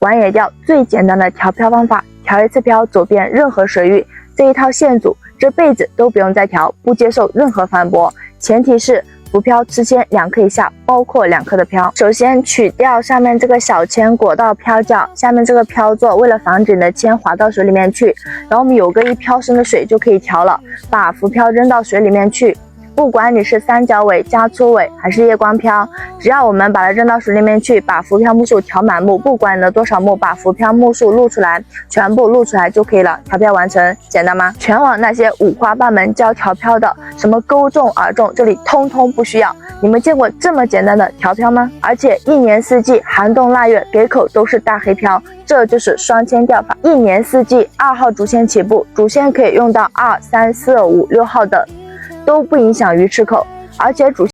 玩野钓最简单的调漂方法，调一次漂走遍任何水域，这一套线组这辈子都不用再调，不接受任何反驳。前提是浮漂吃铅2克以下，包括2克的漂。首先取掉上面这个小铅裹到漂脚，下面这个漂座为了防止你的铅滑到水里面去，然后我们有个1漂深的水就可以调了，把浮漂扔到水里面去。不管你是三角尾、加粗尾还是夜光漂，只要我们把它扔到水里面去，把浮漂目数调满目，不管你的多少目，把浮漂目数录出来，全部录出来就可以了。调漂完成，简单吗？全网那些五花八门教调漂的，什么钩重饵重，这里通通不需要。你们见过这么简单的调漂吗？而且一年四季，寒冬腊月，给口都是大黑漂，这就是双铅钓法。一年四季2号主铅起步，主铅可以用到2、3、4、5、6号等。都不影响鱼吃口，而且主